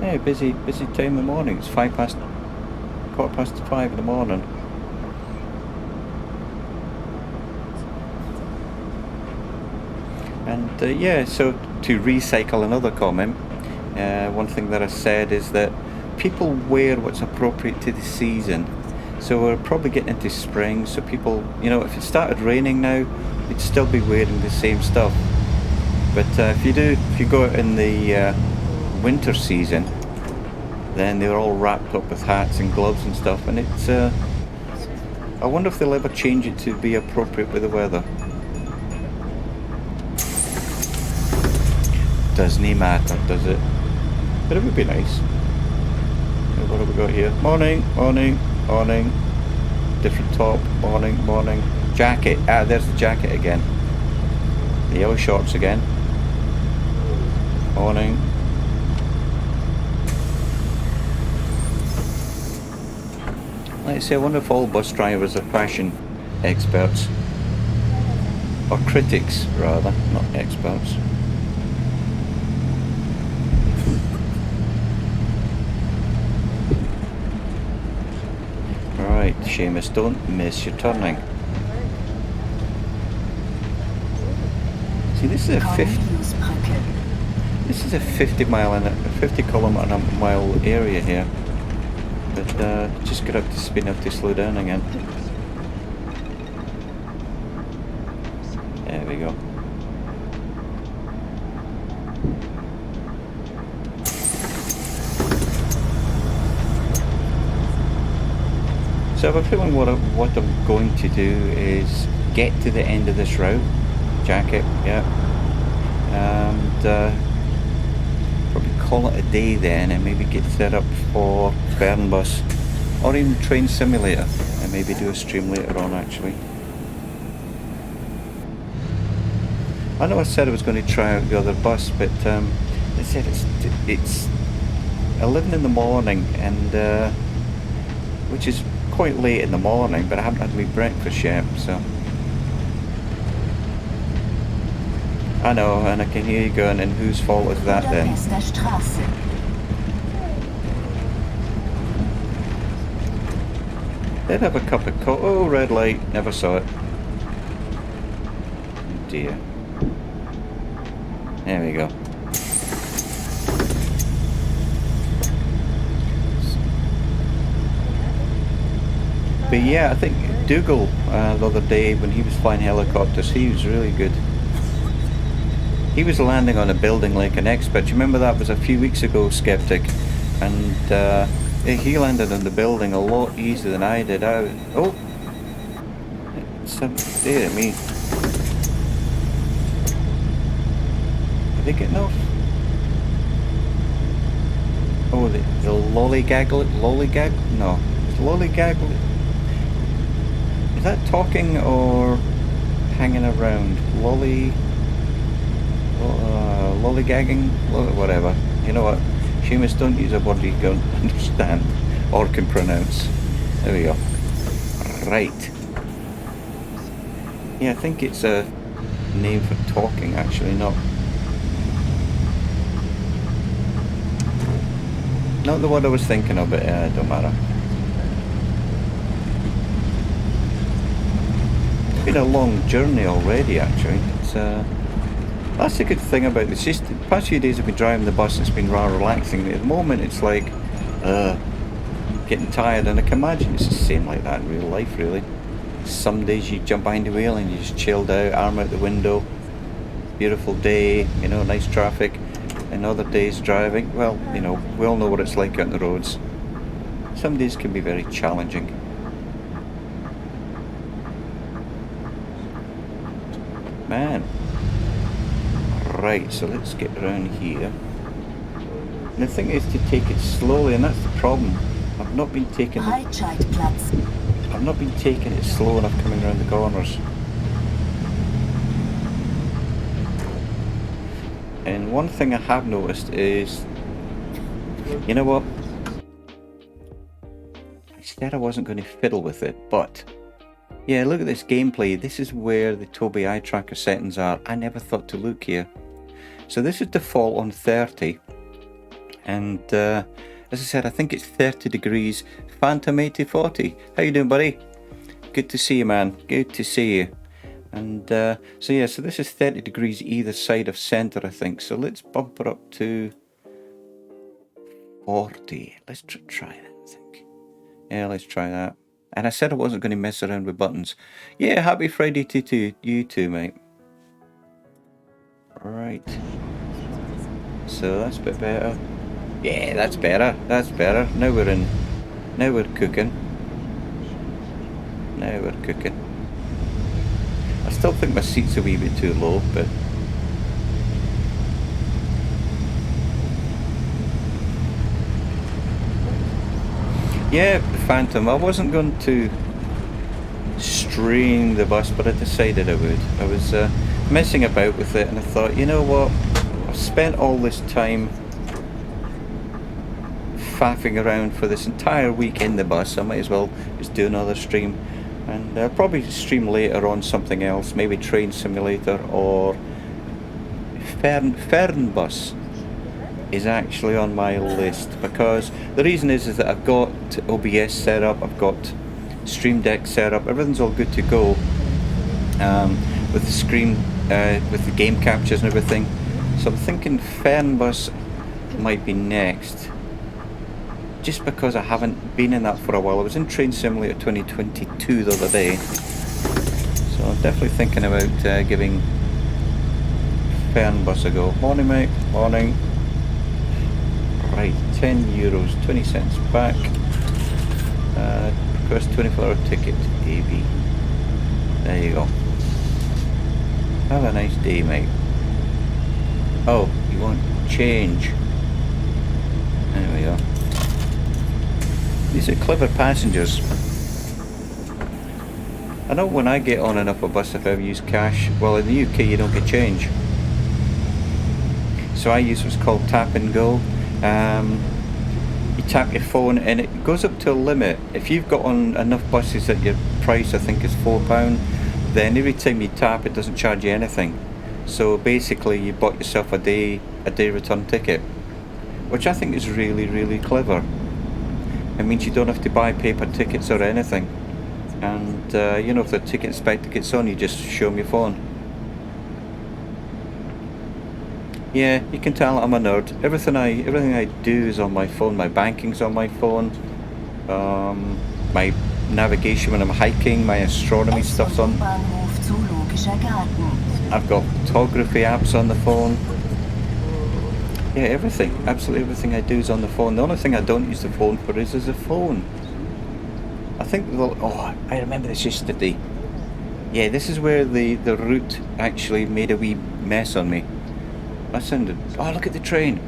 Yeah, busy time in the morning. It's 5:15 in the morning. And yeah, so to recycle another comment, one thing that I said is that people wear what's appropriate to the season. So we're probably getting into spring, so people, you know, if it started raining now, you'd still be wearing the same stuff. But if you go out in the winter season, then they're all wrapped up with hats and gloves and stuff, and it's I wonder if they'll ever change it to be appropriate with the weather. Doesn't matter, does it? But it would be nice. What have we got here? Morning, morning, morning. Different top, morning, morning. Jacket, there's the jacket again. The yellow shorts again. Morning. Like I say, I wonder if all bus drivers are fashion experts. Or critics, rather, not experts. Right, Seamus, don't miss your turning. See, this is a 50 kilometre area here. But just got up to speed enough to slow down again. There we go. So I have a feeling what I'm going to do is get to the end of this route, jacket, yeah, and probably call it a day then, and maybe get set up for Fernbus or even Train Simulator, and maybe do a stream later on actually. I know I said I was going to try out the other bus, but they said it's 11 in the morning, and which is quite late in the morning, but I haven't had my breakfast yet, so I know, and I can hear you going, and whose fault is that then? Did have a cup of coffee. Oh, red light, never saw it. Oh dear. There we go. But yeah, I think Dougal the other day when he was flying helicopters, he was really good. He was landing on a building like an expert. You remember that was a few weeks ago, Skeptic, and he landed on the building a lot easier than I did. Oh, dear me. Are they getting off? Oh, the lollygag? No, it's lollygag. Is that talking or hanging around? Lollygagging? Whatever. You know what? Seamus, don't use a word you don't understand or can pronounce. There we go. Right. Yeah, I think it's a name for talking actually, not the word I was thinking of, but it don't matter. It's been a long journey already actually. It's that's the good thing about it. It's just the past few days I've been driving the bus, it's been rather relaxing. At the moment it's like getting tired, and I can imagine it's the same like that in real life really. Some days you jump behind the wheel and you just chilled out, arm out the window, beautiful day, you know, nice traffic. And other days driving, well, you know, we all know what it's like out on the roads. Some days can be very challenging. Man. Right, so let's get around here. And the thing is to take it slowly, and that's the problem. I've not been taking it slow enough coming around the corners. And one thing I have noticed is, you know what? I said I wasn't going to fiddle with it, but yeah, look at this gameplay. This is where the Tobii eye tracker settings are. I never thought to look here. So this is default on 30, and as I said, I think it's 30 degrees. Phantom 8040. How you doing, buddy? Good to see you, man. Good to see you. And so yeah, so this is 30 degrees either side of center, I think. So let's bump her up to 40. Let's try that, I think. Yeah, let's try that. And I said I wasn't going to mess around with buttons. Yeah, happy Friday to you too, mate. Right. So that's a bit better. Yeah, that's better. That's better. Now we're cooking. Now we're cooking. I still think my seat's a wee bit too low, but yeah, the Phantom. I wasn't going to strain the bus, but I decided I would. I was messing about with it, and I thought, you know what, I've spent all this time faffing around for this entire week in the bus, I might as well just do another stream. And I'll probably stream later on something else, maybe Train Simulator or Fernbus is actually on my list, because the reason is that I've got OBS set up, I've got Stream Deck set up, everything's all good to go, with the screen, with the game captures and everything. So I'm thinking Fernbus might be next, just because I haven't been in that for a while. I was in Train Simulator 2022 the other day, so I'm definitely thinking about giving Fernbus a go. Morning, mate. Morning. Right, €10, 20 cents back. Request 24-hour ticket, AB. There you go. Have a nice day, mate. Oh, you want change? There we go. These are clever passengers. I know when I get on and off a bus, if I ever use cash, well, in the UK you don't get change. So I use what's called tap and go. You tap your phone and it goes up to a limit. If you've got on enough buses that your price I think is £4, then every time you tap it doesn't charge you anything. So basically you bought yourself a day return ticket, which I think is really, really clever. It means you don't have to buy paper tickets or anything. And you know, if the ticket inspector gets on, you just show them your phone. Yeah, you can tell I'm a nerd. Everything I do is on my phone. My banking's on my phone. My navigation when I'm hiking, my astronomy stuff's on. I've got photography apps on the phone. Yeah, everything. Absolutely everything I do is on the phone. The only thing I don't use the phone for is as a phone. I think, oh, I remember this yesterday. Yeah, this is where the route actually made a wee mess on me. I sounded, oh, look at the train.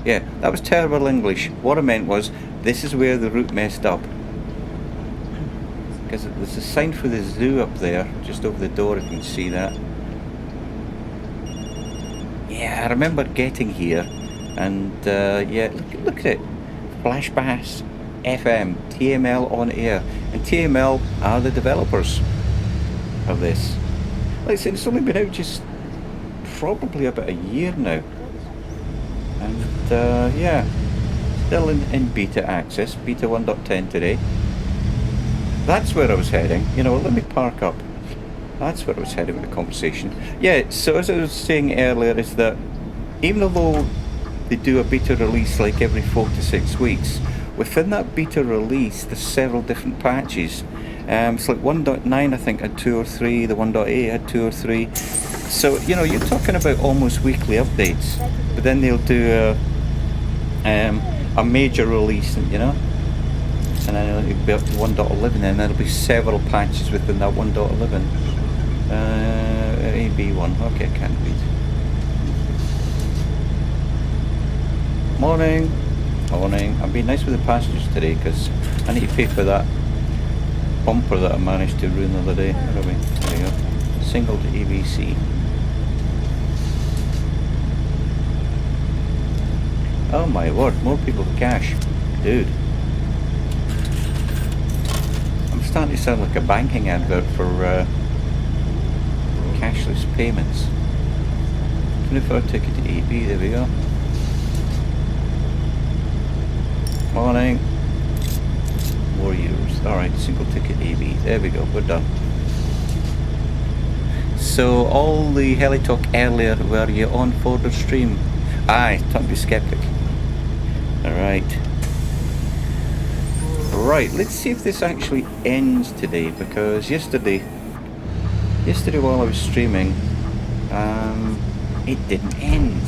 Yeah, that was terrible English. What I meant was, this is where the route messed up. Because there's a sign for the zoo up there, just over the door, if you can see that. Yeah, I remember getting here, and yeah, look at it. Flash Bass FM, TML on air. And TML are the developers of this. Like I said, it's only been out just probably about a year now, and yeah, still in beta access, beta 1.10 today. That's where I was heading. You know, let me park up. That's where I was heading with the conversation. Yeah, so as I was saying earlier, is that even though they do a beta release like every 4 to 6 weeks, within that beta release there's several different patches. It's like 1.9 I think had 2 or 3, the 1.8 had 2 or 3. So, you know, you're talking about almost weekly updates, but then they'll do a major release, you know, and then it'll be up to 1.11, and there'll be several patches within that 1.11. AB1, okay, I can't read. Morning. Morning. I'm being nice with the passengers today because I need to pay for that bumper that I managed to ruin the other day. Where are we? There you go. Single to ABC. Oh my word, more people with cash. Dude. I'm starting to sound like a banking advert for cashless payments. 24 ticket to AB, there we go. Morning. More euros. Alright, single ticket AB. There we go, we're done. So all the heli talk earlier, were you on forward stream? Aye, don't be skeptic. Alright. Right, let's see if this actually ends today, because yesterday while I was streaming, it didn't end.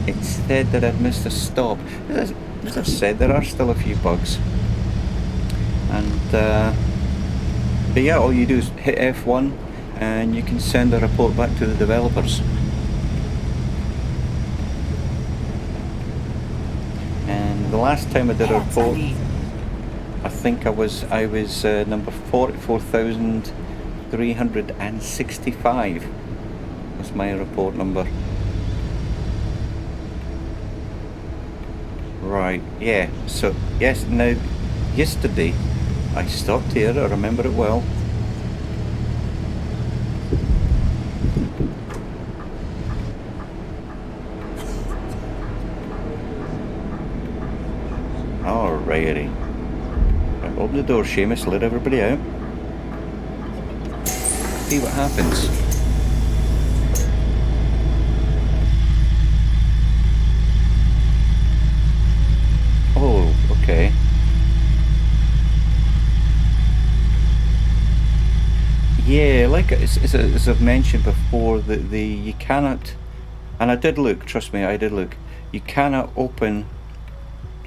It said that I'd missed a stop. As I've said, there are still a few bugs. And but yeah, all you do is hit F1 and you can send a report back to the developers. And the last time I did a report, I think I was number 44,300 365 was my report number. Right, yeah, so yes, now yesterday I stopped here, I remember it well. Alrighty. Right, open the door, Seamus, let everybody out. See what happens. Oh, okay. Yeah, like as I've mentioned before, the you cannot, and I did look, trust me, I did look, you cannot open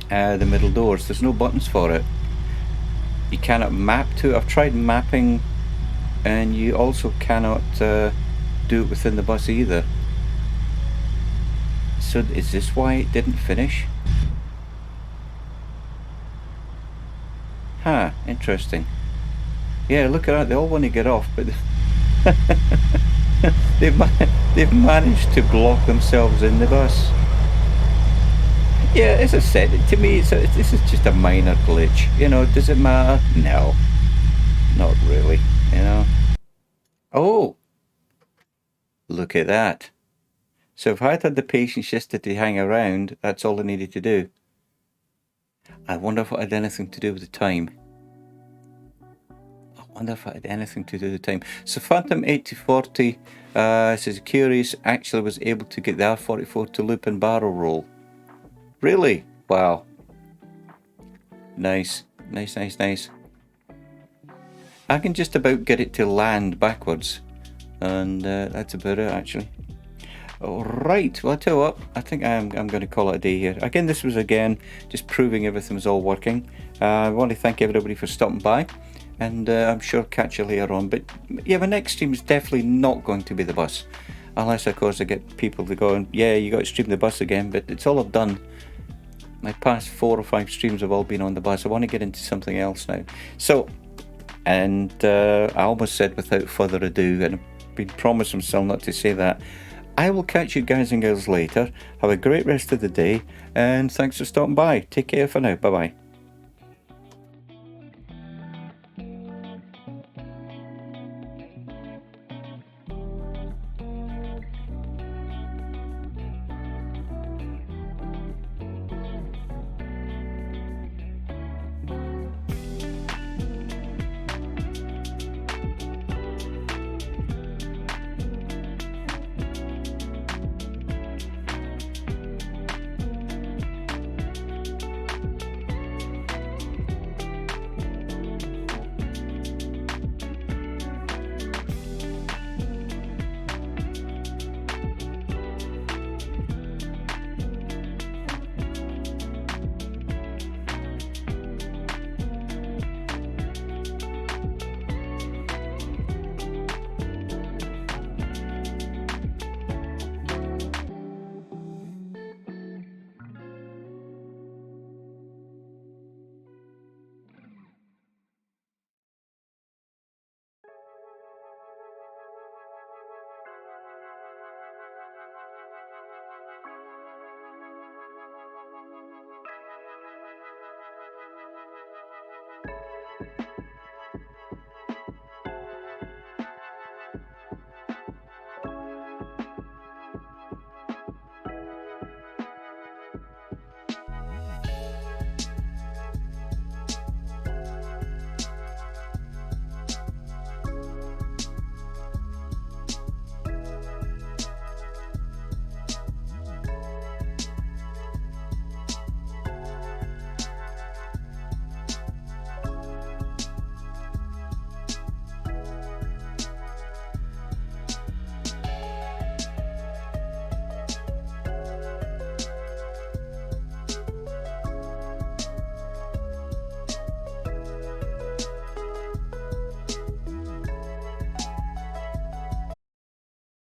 the middle doors. There's no buttons for it. You cannot map to it. I've tried mapping, and you also cannot do it within the bus either. So is this why it didn't finish? Huh, interesting. Yeah, look at that, they all want to get off, but they've managed to block themselves in the bus. Yeah, as I said, to me, this is just a minor glitch. You know, does it matter? No, not really, you know. Oh, look at that. So if I'd had the patience yesterday to hang around, that's all I needed to do. I wonder if it had anything to do with the time. I wonder if it had anything to do with the time. So Phantom 8040 says Curious actually was able to get the R44 to loop and barrel roll. Really? Wow. Nice. Nice, nice, nice. I can just about get it to land backwards. And that's about it, actually. Alright, well, I tell you what, I think I'm going to call it a day here. Again, this was, just proving everything was all working. I want to thank everybody for stopping by. And I'm sure I'll catch you later on. But yeah, my next stream is definitely not going to be the bus. Unless, of course, I get people to go and, yeah, you got to stream the bus again. But it's all I've done. My past 4 or 5 streams have all been on the bus. I want to get into something else now. So, and I almost said without further ado, and I've been promised myself not to say that. I will catch you guys and girls later. Have a great rest of the day. And thanks for stopping by. Take care for now. Bye-bye.